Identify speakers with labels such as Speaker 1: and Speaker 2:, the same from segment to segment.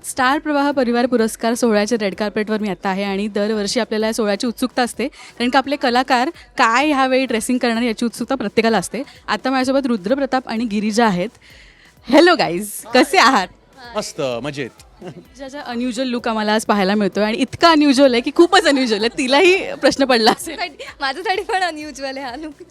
Speaker 1: Star प्रवाह परिवार पुरस्कार सोहळ्याच्या रेड कार्पेटवर मी आता आहे आणि दरवर्षी आपल्याला या सोहळ्याची उत्सुकता असते कारण का आपले कलाकार काय ह्यावेळी ड्रेसिंग करणार याची उत्सुकता प्रत्येकाला असते. आता माझ्यासोबत रुद्रप्रताप आणि गिरिजा आहेत. हॅलो गाईज, कसे आहात?
Speaker 2: मस्त मजेत.
Speaker 1: गिरिजाचा अनयुज्युअल लुक आम्हाला आज पाहायला मिळतोय आणि इतका अनयुज्युअल आहे की खूपच अनयुज्युअल आहे. तिलाही प्रश्न पडला असेल.
Speaker 3: माझ्यासाठी पण अनयुज्युअल आहे हा लुक.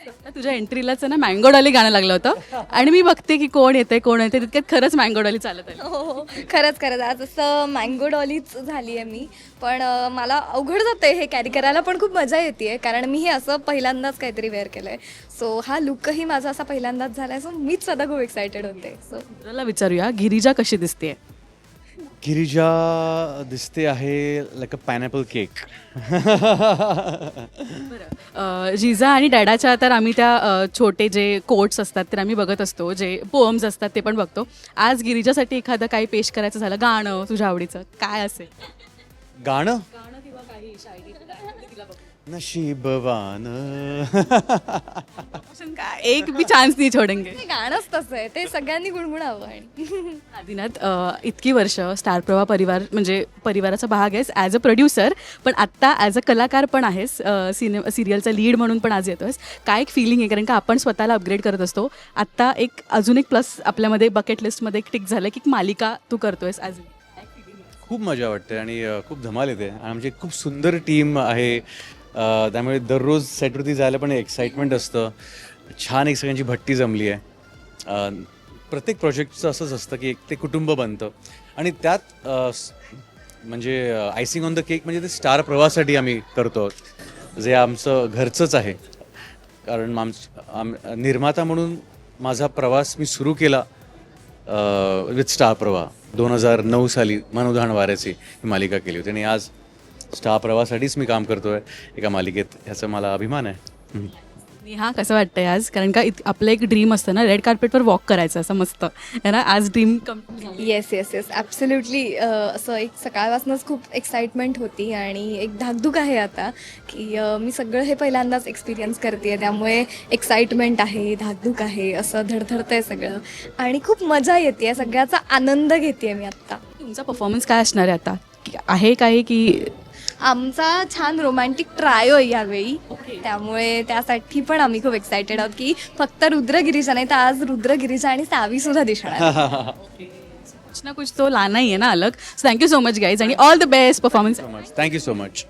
Speaker 1: आता तुझ्या एंट्रीलाच ना मँगो डॉली गाणं लागलं होतं आणि मी बघते की कोण येते तितक्यात खरंच मँगो डॉली चालत आहे.
Speaker 3: हो खरंच आज असं मँगो डॉलीच झाली आहे मी. पण मला अवघड जातं हे कॅरी करायला, पण खूप मजा येते कारण मी हे असं पहिल्यांदाच काहीतरी वेअर केलं आहे. सो हा लुकही माझा असा पहिल्यांदाच झाला आहे. सो मीच स्वतः खूप एक्सायटेड होते. सो
Speaker 1: तुला विचारूया, गिरिजा कशी दिसते?
Speaker 2: गिरिजा दिसते आहे लाईक अ पायनॅपल केक.
Speaker 1: जिजा आणि डॅडाच्या तर आम्ही त्या छोटे जे कोट्स असतात ते आम्ही बघत असतो, जे पोएम्स असतात ते पण बघतो. आज गिरिजासाठी एखादं काही पेश करायचं झालं, गाणं तुझ्या आवडीचं काय असेल?
Speaker 2: गाणं नशीबवान.
Speaker 1: एक भी चान्स नाही छोडेंगे.
Speaker 3: ते गाणंच तसं आहे, ते सगळ्यांनी गुणगुणावं. आणि
Speaker 1: आदिनाथ, इतकी वर्ष स्टार प्रवाह परिवार म्हणजे परिवाराचा भाग आहेस ॲज अ प्रोड्युसर, पण आत्ता ॲज अ कलाकार पण आहेस, सिरियलचा लीड म्हणून पण आज येतोयस. काय एक फिलिंग आहे? कारण का आपण स्वतःला अपग्रेड करत असतो. आत्ता एक अजून एक प्लस आपल्यामध्ये बकेट लिस्टमध्ये एक टिक झालं की मालिका तू करतोयस. ॲज
Speaker 2: खूप मजा वाटते आणि खूप धमाल येते आणि आमची खूप सुंदर टीम आहे. त्यामुळे दररोज सेटवरती जायला पण एक्साइटमेंट असतं. छान एक सगळ्यांची भट्टी जमली आहे. प्रत्येक प्रोजेक्टचं असंच असतं की एक ते कुटुंब बनतं आणि त्यात म्हणजे आयसिंग ऑन द केक म्हणजे ते स्टार प्रवाहासाठी आम्ही करतो, जे आमचं घरचंच आहे. कारण निर्माता म्हणून माझा प्रवास मी सुरू केला विथ स्टार प्रवाह 2009 साली. मन उधाण वाऱ्याची ही मालिका केली होती आणि आज स्टार प्रवाहासाठीच मी काम करतोय एका मालिकेत. ह्याचा मला अभिमान आहे.
Speaker 1: हा कसं वाटतंय आज? कारण का आपलं एक ड्रीम असतं ना, रेड कार्पेटवर वॉक करायचं असं मस्त आहे ना. आज ड्रीम
Speaker 3: येस ॲब्सोल्युटली. असं एक सकाळपासूनच खूप एक्साइटमेंट होती आणि एक धाकधूक आहे आता की मी सगळं हे पहिल्यांदाच एक्सपिरियन्स करते आहे. त्यामुळे एक्साइटमेंट आहे, धाकधूक आहे, असं धडधडतं आहे सगळं आणि खूप मजा येते आहे. सगळ्याचा आनंद घेते आहे मी आत्ता.
Speaker 1: तुमचा परफॉर्मन्स काय असणार आहे आता? आहे काय की
Speaker 3: आमचा छान रोमॅन्टिक ट्रायो आहे यावेळी, त्यामुळे त्यासाठी पण आम्ही खूप एक्सायटेड आहोत की फक्त रुद्र गिरिजा नाही तर आज रुद्र गिरिजा आणि सावी सुद्धा दिसणार.
Speaker 1: कुछ ना कुछ तो लाना ही है ना अलग. So thank you so much guys आणि all the best performance.
Speaker 2: Thank you so much.